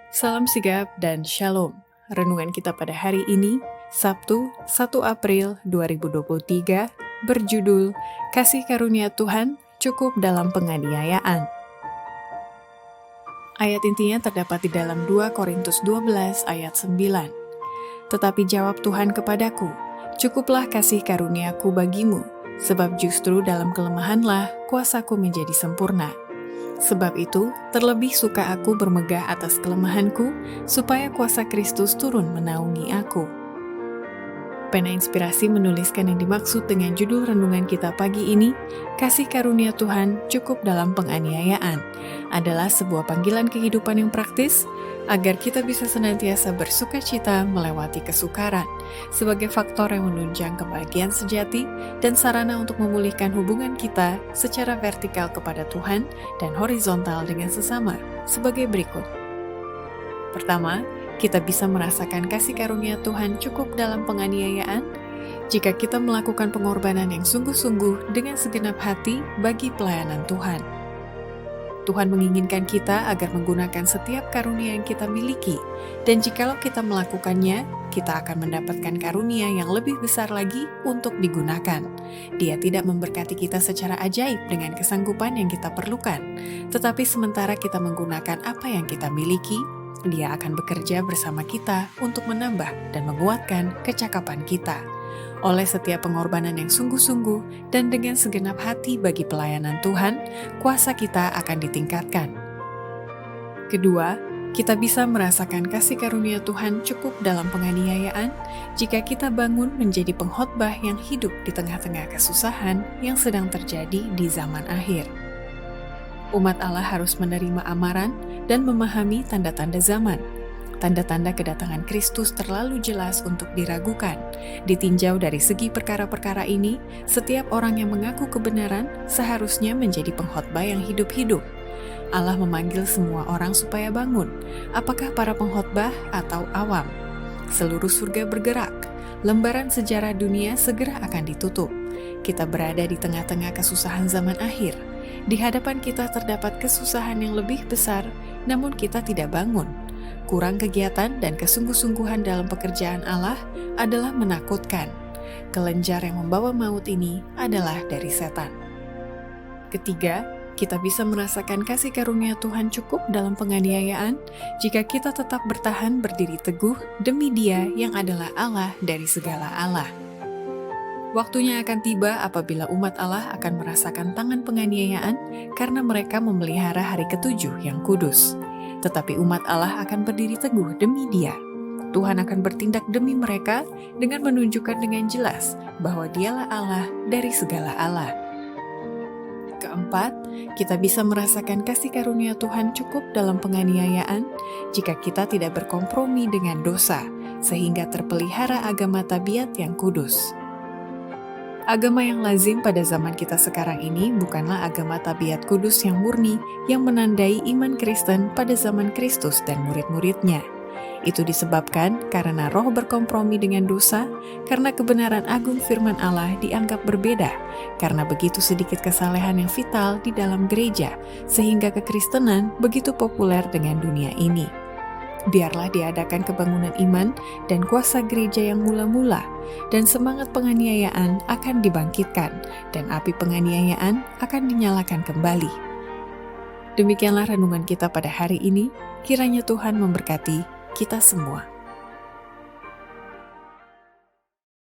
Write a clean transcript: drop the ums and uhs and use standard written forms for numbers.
Salam sigap dan shalom. Renungan kita pada hari ini, Sabtu 1 April 2023, berjudul Kasih Karunia Tuhan Cukup Dalam Penganiayaan. Ayat intinya terdapat di dalam 2 Korintus 12 ayat 9. Tetapi jawab Tuhan kepadaku, cukuplah kasih karuniaku bagimu, sebab justru dalam kelemahanlah kuasaku menjadi sempurna. Sebab itu, terlebih suka aku bermegah atas kelemahanku, supaya kuasa Kristus turun menaungi aku. Pena Inspirasi menuliskan yang dimaksud dengan judul renungan kita pagi ini, Kasih Karunia Tuhan Cukup Dalam Penganiayaan, adalah sebuah panggilan kehidupan yang praktis, agar kita bisa senantiasa bersuka cita melewati kesukaran, sebagai faktor yang menunjang kebahagiaan sejati dan sarana untuk memulihkan hubungan kita secara vertikal kepada Tuhan dan horizontal dengan sesama, sebagai berikut. Pertama, kita bisa merasakan kasih karunia Tuhan cukup dalam penganiayaan jika kita melakukan pengorbanan yang sungguh-sungguh dengan segenap hati bagi pelayanan Tuhan. Tuhan menginginkan kita agar menggunakan setiap karunia yang kita miliki, dan jikalau kita melakukannya, kita akan mendapatkan karunia yang lebih besar lagi untuk digunakan. Dia tidak memberkati kita secara ajaib dengan kesanggupan yang kita perlukan, tetapi sementara kita menggunakan apa yang kita miliki, Dia akan bekerja bersama kita untuk menambah dan menguatkan kecakapan kita. Oleh setiap pengorbanan yang sungguh-sungguh dan dengan segenap hati bagi pelayanan Tuhan, kuasa kita akan ditingkatkan. Kedua, kita bisa merasakan kasih karunia Tuhan cukup dalam penganiayaan jika kita bangun menjadi pengkhotbah yang hidup di tengah-tengah kesusahan yang sedang terjadi di zaman akhir. Umat Allah harus menerima amaran dan memahami tanda-tanda zaman. Tanda-tanda kedatangan Kristus terlalu jelas untuk diragukan. Ditinjau dari segi perkara-perkara ini, setiap orang yang mengaku kebenaran seharusnya menjadi pengkhotbah yang hidup-hidup. Allah memanggil semua orang supaya bangun, apakah para pengkhotbah atau awam. Seluruh surga bergerak, lembaran sejarah dunia segera akan ditutup. Kita berada di tengah-tengah kesusahan zaman akhir. Di hadapan kita terdapat kesusahan yang lebih besar, namun kita tidak bangun. Kurang kegiatan dan kesungguh-sungguhan dalam pekerjaan Allah adalah menakutkan. Kelenjar yang membawa maut ini adalah dari setan. Ketiga, kita bisa merasakan kasih karunia Tuhan cukup dalam penganiayaan jika kita tetap bertahan berdiri teguh demi Dia yang adalah Allah dari segala Allah. Waktunya akan tiba apabila umat Allah akan merasakan tangan penganiayaan karena mereka memelihara hari ketujuh yang kudus. Tetapi umat Allah akan berdiri teguh demi Dia. Tuhan akan bertindak demi mereka dengan menunjukkan dengan jelas bahwa Dialah Allah dari segala Allah. Keempat, kita bisa merasakan kasih karunia Tuhan cukup dalam penganiayaan jika kita tidak berkompromi dengan dosa, sehingga terpelihara agama tabiat yang kudus. Agama yang lazim pada zaman kita sekarang ini bukanlah agama tabiat kudus yang murni yang menandai iman Kristen pada zaman Kristus dan murid-muridnya. Itu disebabkan karena roh berkompromi dengan dosa, karena kebenaran agung firman Allah dianggap berbeda, karena begitu sedikit kesalehan yang vital di dalam gereja, sehingga kekristenan begitu populer dengan dunia ini. Biarlah diadakan kebangunan iman dan kuasa gereja yang mula-mula, dan semangat penganiayaan akan dibangkitkan, dan api penganiayaan akan dinyalakan kembali. Demikianlah renungan kita pada hari ini, kiranya Tuhan memberkati kita semua.